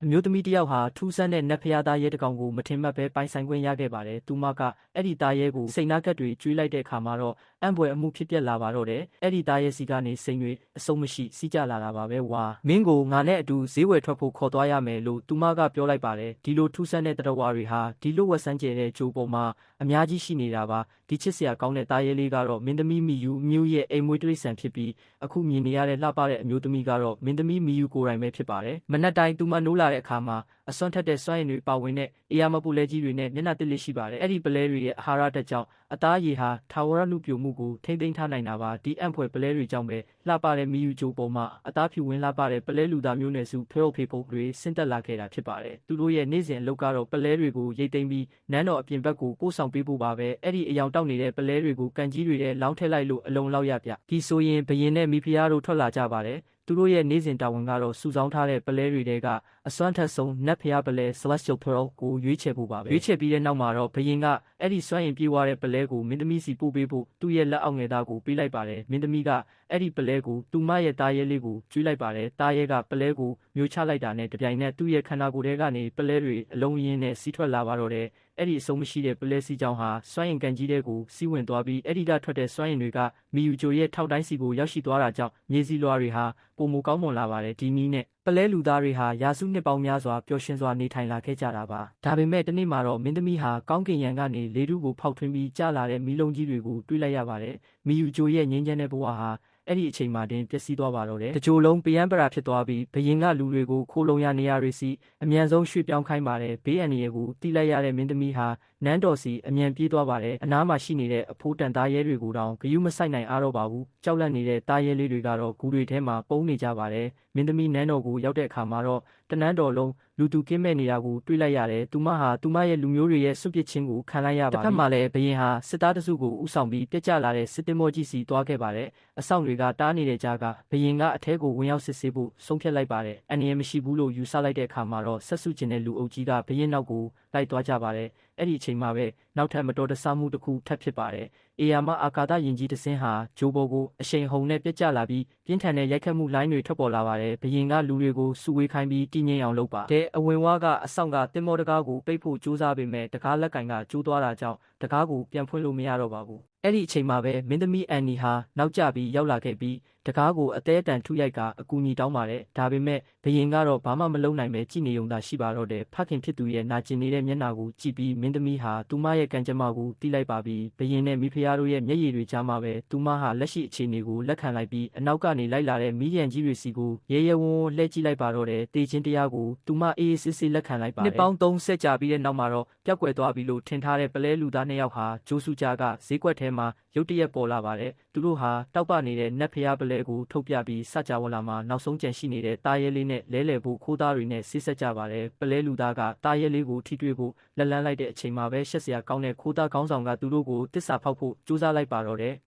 အမျိုးသမီးတစ်ယောက်ဟာထူးဆန်းတဲ့နတ်ဖျားသားရဲတစ်ကောင်ကိုမထင်မှတ်ပဲပိုင်ဆိုင်ခွင့်ရခဲ့ပါတယ်။သူမကအဲ့ဒီသားရဲကိုစိတ်နာကပ်တွေကျွေးလိုက်တဲ့အခါမှာတော့အံ့ဖွယ်အမှုဖြစ်ပျက်လာပါတော့တယ်။အဲ့ဒီသားရဲစီကနေစိန်တွေအဆုံးမရှိစီးကြလာတာပါပဲ။ဝါမင်းကိုငါနဲ့အတူဈေးဝယ်ထွက်ဖို့ခေါ်သွားရမယ်လို့သူမကပြောလိုက်ပါတယ်။ဒီလိုထူးဆန်းတဲ့တရဝါတွေဟာဒီလိုဝက်ဆန်းကျဲတဲ့ဂျိုးပေါ်မှာအများကြီးရှိနေတာပါ။ဒီချစ်စရာကောင်းတဲ့သားရဲလေးကတော့မင်းသမီးမီယူမျိုးရဲ့အိမ်မွေးတိရစ္ဆာန်ဖြစ်ပြီးအခုမြင်နေရတဲ့လှပတဲ့အမျိုးသမီးကတော့မင်းသမီးမီယူကိုယ်တိုင်ပဲဖြစ်ပါတယ်။မနက်တိုင်းသူမနိုးလာတဲ့အခါမှာအစွမ်းထက်တဲ့စွမ်းရည်တွေပါဝင်တဲ့အေယာမပူလဲကြီးတွေနဲ့မျက်နှာတစ်လေးရှိပါတယ်။အဲ့ဒီပလဲတွေရဲ့အာဟာရဓာတ်ကြောင့်အသားရည်ဟာထာဝရလူပြိုမှုကိုထိမ့်သိမ်းထားနိုင်တာပါ။ဒီအံ့ဖွယ်ပလဲတွေကြောင့်ပဲလှပတဲ့မီယူဂျိုပေါ်မှာအသားဖြူဝင်လှပတဲ့ပလဲလူသားမျိုးနွယ်စုဖေဖေဖို့တွေဆင့်တက်လာခဲ့တာဖြစ်ပါတယ်။သူတို့ရဲ့နေ့စဉ်အလုပ်ကတော့ပလဲတွေကိုရိတ်သိမ်းပြီးနန်းတော်အပြင်ဘက်ကိုပို့ဆောင်ပေးဖို့ပါပဲ။အဲ့ဒီအယောင်တောက်နေတဲ့ပလဲတွေကိုကန်ကြီးတွေနဲ့လောင်းထည့်လိုက်လို့အလုံလောက်ရပြ။ဒီဆိုရင်ဘရင်နဲ့မိဖုရားတို့ထွက်လာကြပါတယ်။သူတို့ရဲ့နေ့စဉ်တာဝန်ကတော့စုဆောင်းထားတဲ့ပလဲတွေတဲကအစွမ်းထက်ဆုံးနတ်ဖျားပလဲ Celestial Pearl ကိုရွေးချယ်ဖို့ပါပဲ။ရွေးချယ်ပြီးတဲ့နောက်မှာတော့ဘရင်ကအဲ့ဒီစွမ်းရင်ပြေးသွားတဲ့ပလဲကိုမင်းသမီးစီပို့ပေးဖို့သူ့ရဲ့လက်အောက်ငယ်သားကိုပေးလိုက်ပါတယ်။မင်းသမီးကအဲ့ဒီပလဲကိုသူမရဲ့သားရဲလေးကိုကျွေးလိုက်ပါတယ်။သားရဲကပလဲကိုမျိုးချလိုက်တာနဲ့တပြိုင်နက်သူ့ရဲ့ခန္ဓာကိုယ်ထဲကနေပလဲတွေအလုံးရင်းနဲ့စီးထွက်လာပါတော့တယ်။အဲ့ဒီအဆုံးမရှိတဲ့ပလဲစီကြောင်ဟာစွမ်းရင်ကန်ကြီးတဲ့ကိုစီးဝင်သွားပြီးအဲ့ဒီကထွက်တဲ့စွမ်းရင်တွေကမီယူဂျိုရဲ့ထောက်တိုင်းစီကိုရောက်ရှိသွားတာကြောင့်မြေစီလွာတွေဟာပုံမကောင်းမွန်လာပါတယ်။ဒီနည်းနဲ့ပလဲလူသားတွေဟာရာစုနှစ်ပေါင်းများစွာပျော်ရွှင်စွာနေထိုင်လာခဲ့ကြတာပါ။ဒါပေမဲ့တနေ့မှာတော့မင်းသမီးဟာကောင်းကင်ယံကနေလေထုကိုဖောက်ထွင်းပြီးကျလာတဲ့မီးလုံးကြီးတွေကိုတွေးလိုက်ရပါတယ်။မီယူဂျိုရဲ့ငြိမ်းချမ်းတဲ့ဘဝဟာအဲ့ဒီအချိန်မှာတင်ပျက်စီးသွားပါတော့တယ်။တကြိုလုံးပယံပရာဖြစ်သွားပြီးဘရင်ကလူတွေကိုခိုးလုံရနေရတွေစီအမြန်ဆုံးရွှေ့ပြောင်းခိုင်းပါတယ်။ဘေးအန္တရာယ်ကိုတိလိုက်ရတဲ့မင်းသမီးဟာနန်းတော်စီအမြန်ပြေးသွားပါတယ်။အနားမှာရှိနေတဲ့အဖိုးတန်သားရဲတွေကိုတောင်ဂယုမဆိုင်နိုင်အားတော့ပါဘူး။ကြောက်လန့်နေတဲ့သားရဲလေးတွေကတော့ဂူတွေထဲမှာပုန်းနေကြပါတယ်။မင်းသမီးနန်းတော်ကိုရောက်တဲ့အခါမှာတော့တနန်းတော်လုံးလူသူကင်းမဲ့နေတာကိုတွေးလိုက်ရတယ်။သူမဟာသူမရဲ့လူမျိုးတွေရဲ့စွန့်ပစ်ခြင်းကိုခံလိုက်ရပါပြီ။တစ်ဖက်မှာလည်းဘရင်ဟာစစ်သားတစုကိုဥဆောင်ပြီးပြက်ကျလာတဲ့စစ်တင်မောကြီးစီသွားခဲ့ပါတယ်။အဆောင်တွေကတားနေတဲ့ကြားကဘရင်ကအထဲကိုဝင်ရောက်စစ်ဆေးဖို့ဆုံးဖြတ်လိုက်ပါတယ်။အန္တရာယ်မရှိဘူးလို့ယူဆလိုက်တဲ့အခါမှာတော့ဆက်စုကျင်တဲ့လူအုပ်ကြီးကဘရင်နောက်ကိုလိုက်သွားကြပါတယ်။အဲ့ဒီအချိန်မှာပဲနောက်ထပ်မတော်တဆမှုတစ်ခုထပ်ဖြစ်ပါတယ်။အေယာမအာကာသယင်ကြီးတစ်စင်းဟာဂျိုဘောကိုအရှိန်ဟုန်နဲ့ပြက်ကျလာပြီးပြင်းထန်တဲ့ရိုက်ခတ်မှုလိုင်းတွေထွက်ပေါ်လာပါတယ်။ဘရင်ကလူတွေကိုစုဝေးခိုင်းပြီးတည်ငြိမ်အောင်လုပ်ပါတဲ့အဝင်ဝါကအဆောင်ကတင်မောတကားကိုပိတ်ဖို့ကြိုးစားပေမဲ့တကားလက်ကင်ကကျိုးသွားတာကြောင့်တကားကိုပြန်ဖွင့်လို့မရတော့ပါဘူး။အဲ့ဒီအချိန်မှာပဲမင်းသမီးအန်နီဟာနောက်ကျပြီးရောက်လာခဲ့ပြီးတကားကိုအသေးအတန်ထုရိုက်ကအကူအညီတောင်းပါတယ်။ဒါပေမဲ့ဘရင်ကတော့ဘာမှမလုပ်နိုင်ပဲကြည်နေုံသာရှိပါတော့တယ်။ဖခင်ဖြစ်သူရဲ့နာကျင်နေတဲ့မျက်နှာကိုကြည့်ပြီးမင်းသမီးဟာသူမရဲ့ကံကြမ္မာကိုတီးလိုက်ပါပြီ။ဘရင်နဲ့မိဖုရားတို့ရဲ့မျက်ရည်တွေကြားမှာပဲသူမဟာလက်ရှိအခြေအနေကိုလက်ခံလိုက်ပြီးအနောက်ကနေလိုက်လာတဲ့မီးရန်ကြီးတွေစီကိုရဲရဲဝံ့ဝံ့လှည့်ကြည့်လိုက်ပါတော့တယ်။တေချင်းတရားကိုသူမအေးအေးဆေးဆေးလက်ခံလိုက်ပါတယ်။နှစ်ပေါင်း30ကြာပြီးတဲ့နောက်မှာတော့ပျောက်ကွယ်သွားပြီလို့ထင်ထားတဲ့ပလဲလူသား2ယောက်ဟာဂျိုးစုကြားကဈေးကွက်ထဲမှာရုတ်တရက်ပေါ်လာပါတယ်။သူတို့ဟာတောက်ပနေတဲ့နတ်ဖျားပလဲကိုထုတ်ပြပြီးစကြဝဠာမှာနောက်ဆုံးကြံရှိနေတဲ့တာရဲလေးနဲ့လဲလှယ်ဖို့ခိုးသားတွေနဲ့ဆေးဆက်ကြပါတယ်။ပလဲလူသားကတာရဲလေးကိုထိတွေ့ဖို့လက်လန်းလိုက်တဲ့အချိန်မှာပဲရှက်စရာကောင်းတဲ့ခိုးသားခေါင်းဆောင်ကသူတို့ကိုတစ္ဆာဖောက်ဖို့ကြိုးစားလိုက်ပါတော့တယ်။